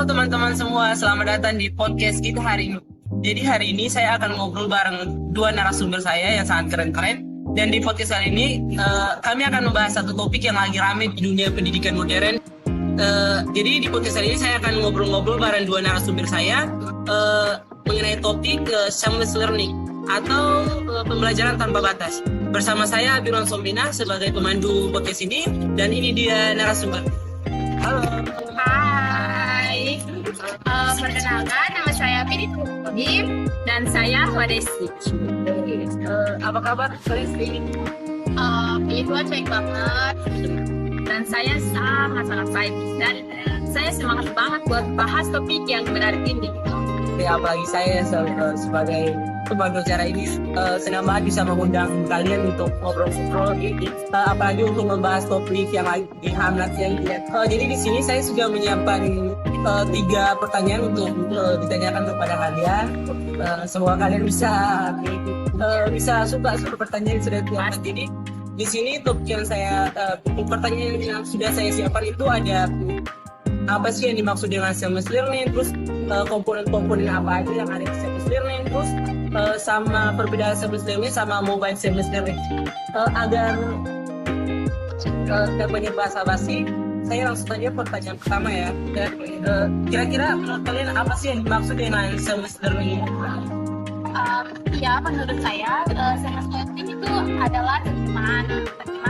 teman-teman semua, selamat datang di podcast kita hari ini. Jadi hari ini saya akan ngobrol bareng dua narasumber saya yang sangat keren-keren. Dan di podcast kali ini kami akan membahas satu topik yang lagi rame di dunia pendidikan modern. Jadi di podcast kali ini saya akan ngobrol-ngobrol bareng dua narasumber saya mengenai topik seamless learning atau pembelajaran tanpa batas. Bersama saya Biron Sombina sebagai pemandu podcast ini, dan ini dia narasumber. Halo. Hai, perkenalkan nama saya Fidi dan saya Wadesi. Apa kabar kalian hari ini? Puji Tuhan baik banget, dan saya sangat baik, dan saya semangat banget buat bahas topik yang menarik ini. Ya, apalagi saya sebagai pemandu acara ini senang banget bisa mengundang kalian untuk ngobrol-ngobrol, apalagi untuk membahas topik yang lagi hangat yang jadi di sini saya sudah menyiapkan 3 pertanyaan untuk ditanyakan kepada kalian. Semoga kalian bisa suka pertanyaan yang sudah diangkat. Jadi di sini topik yang pertanyaan yang sudah saya siapkan itu ada apa sih yang dimaksud dengan seamless learning, terus komponen-komponen apa aja yang ada di seamless learning, terus sama perbedaan seamless learning sama mobile seamless learning. Agar tidak banyak basa-basi, saya langsung saja pertanyaan pertama ya. Kira-kira menurut kalian apa sih yang dimaksud dengan seamless learning? Ya, menurut saya seamless learning itu adalah terjemahan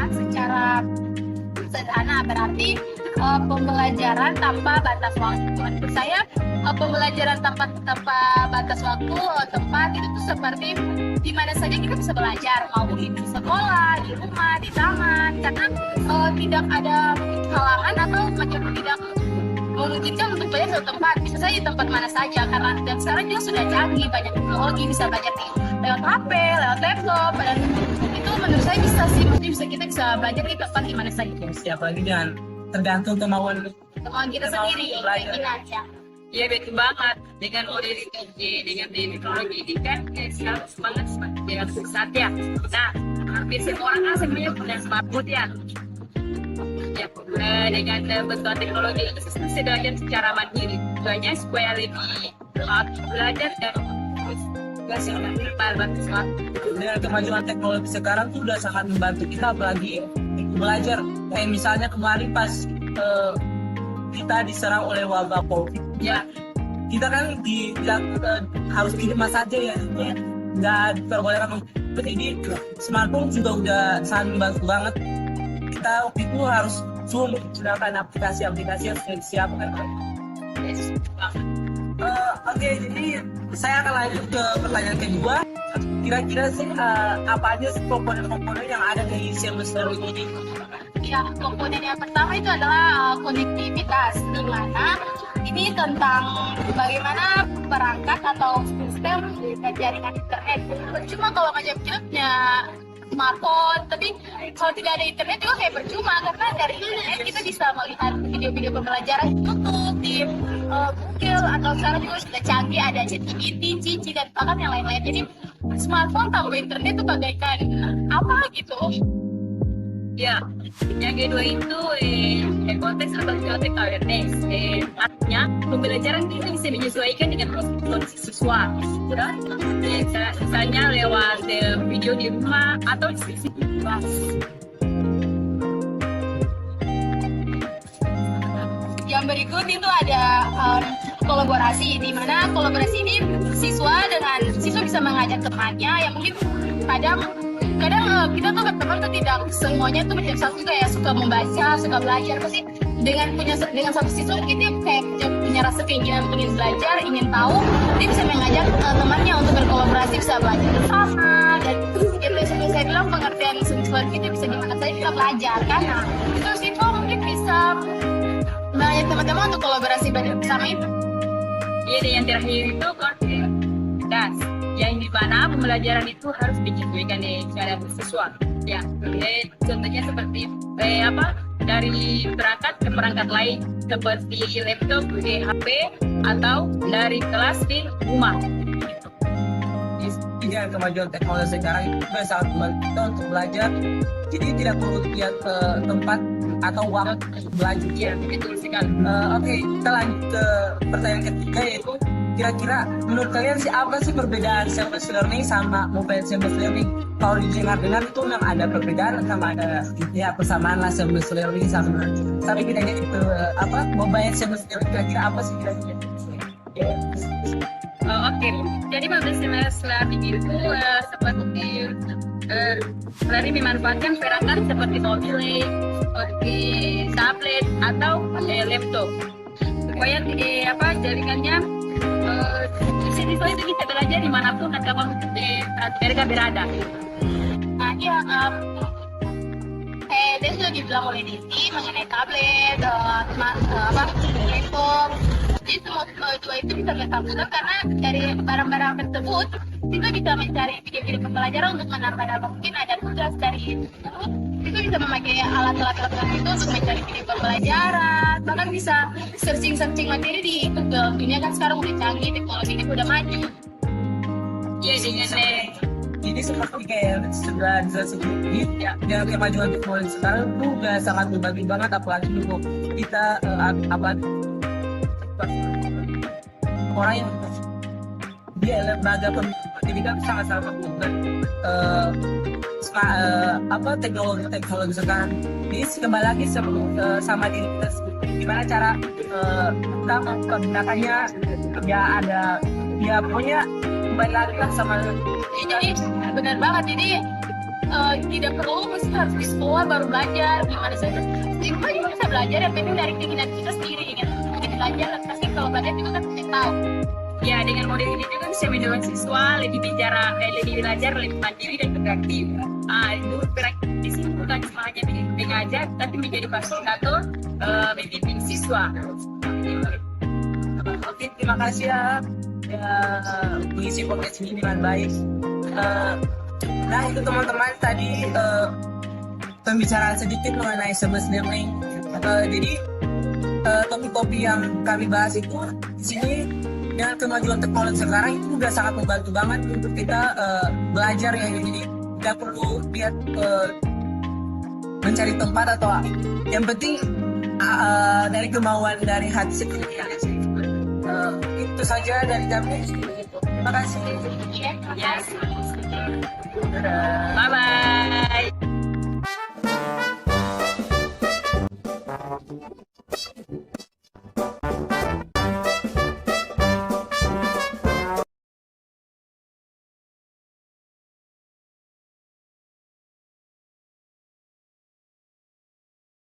secara sederhana, berarti pembelajaran tanpa batas waktu. Menurut saya pembelajaran tanpa batas waktu tempat itu tuh seperti di mana saja kita bisa belajar, mau di sekolah, di rumah, di taman, karena tidak ada halangan atau macam tidak memungkinkan untuk belajar satu tempat. Bisa saja di tempat mana saja, karena dan sekarang juga sudah canggih, banyak teknologi, bisa belajar lewat HP, lewat laptop, dan itu menurut saya bisa sih, maksudnya kita bisa belajar di tempat di mana saja. Siapa lagi, dan tergantung kemauan kita sendiri, keinginan ya. Iya, betul banget. Dengan modernisasi, dengan teknologi ini kan sekarang semangat dengan pusat ya. Nah, hampir semua orang sebenarnya punya smartphone ya. Ya, dengan bantuan teknologi ini bisa belajar secara mandiri. Tujuannya supaya lebih belajar dan dengan kemajuan teknologi sekarang tuh udah sangat membantu kita, apalagi belajar. Kayak misalnya kemarin pas kita diserang oleh wabah COVID, ya kita kan harus di rumah saja ya, nggak diperbolehkan. Jadi smartphone juga udah sangat membantu banget. Kita waktu itu harus Zoom menggunakan aplikasi-aplikasi yang sudah disiapkan. Oke, jadi saya akan lanjut ke pertanyaan kedua. Kira-kira sih apa aja komponen-komponen yang ada di seamless learning ini? Ya, komponen yang pertama itu adalah konektivitas, di mana ini tentang bagaimana perangkat atau sistem jaringan internet. Percuma kalau macam kita punya smartphone, tapi kalau tidak ada internet juga kayak percuma, karena dari internet kita bisa melihat video-video pembelajaran di YouTube, di Google, atau sekarang juga sudah canggih ada ChatGPT, Cici, dan bahkan yang lain-lain. Jadi smartphone tanpa internet itu bagaikan apa gitu. Ya, yang kedua itu konteks atau context awareness. Artinya pembelajaran itu bisa menyesuaikan dengan kondisi siswa. Ya, misalnya lewat video di rumah atau diskusi di kelas. Yang berikut itu ada kolaborasi, di mana kolaborasi ini siswa bisa mengajak temannya yang mungkin kadang kita tuh berteman tuh tidak semuanya tuh menjadi satu juga ya, suka membaca, suka belajar. Pasti dengan satu siswa kita kayak punya rasa keinginan ingin belajar, ingin tahu, dia bisa mengajak temannya untuk berkolaborasi, bisa belajar bersama. Dan ya seperti saya bilang, pengertian siswa kita bisa di mana saja kita belajar kan. Nah, itu siswa mungkin bisa mengajak teman-teman untuk kolaborasi belajar bersama itu. Iya, dan yang terakhir itu kontekstivitas, yang di mana pembelajaran itu harus disesuaikan dengan siswa. Ya, contohnya seperti dari perangkat ke perangkat lain, seperti laptop, HP, atau dari kelas di rumah. Di dengan kemajuan teknologi sekarang itu juga sangat membantu kita untuk belajar. Jadi tidak perlu lihat ke tempat atau waktu untuk belajar. Iya, betul sekali. Oke, kita lanjut ke pertanyaan ketiga, yaitu kira-kira menurut kalian sih apa sih perbedaan service learning sama mobile service learning? Kalau didengar-dengar itu memang ada perbedaan sama ada ya persamaan lah service learning sama tapi kita jadi itu mobile service learning kira-kira apa sih kira-kira? Oke, jadi mobile service learning itu seperti learning memanfaatkan perangkat seperti mobil, seperti tablet atau laptop supaya jaringannya siswa itu bisa belajar dimanapun dan kapan mereka berada. Nah, iya, dia sudah dibilang oleh Desi mengenai tablet, laptop. Jadi semua dua itu bisa bersambungkan karena dari barang-barang tersebut kita bisa mencari video-video pembelajaran untuk menambah mungkin ada tugas dari guru. Itu bisa memakai alat-alat itu untuk mencari video pembelajaran, bahkan bisa searching materi di Google. Dunia kan sekarang udah canggih, teknologinya udah maju. Iya, dengan Jadi seperti kayak sudah sebelumnya ya, dengan kemajuan teknologi sekarang itu udah sangat membantu banget, apalagi untuk kita orang yang dia lembaga pendidikan sangat-sangat membutuhkan teknologi sekarang. Jadi kembali lagi sama diri kita sendiri, gimana cara kita menggunakannya, ya ada ya pokoknya kembali lagi lah sama. Jadi benar banget, jadi tidak perlu mesti harus di sekolah baru belajar gimana saja. Di rumah juga bisa belajar, yang penting dari keinginan kita sendiri ingin belajar, dan pasti kalau belajar juga kan kita tahu. ya dengan model ini juga bisa mendorong siswa lebih belajar lebih mandiri dan beraktif. Itu beraktif di sini bukan cuma hanya mengajar, tapi menjadi fasilitator membimbing siswa. Oke, terima kasih ya mengisi podcast ini dengan baik. Nah itu teman-teman tadi pembicaraan sedikit mengenai service learning. Jadi topik-topik yang kami bahas itu di sini dengan kemajuan teknologi sekarang itu udah sangat membantu banget untuk kita belajar ya. Jadi tidak perlu lihat mencari tempat atau yang penting dari kemauan dari hati sendiri. Itu saja dari kami. Terima kasih. Bye bye.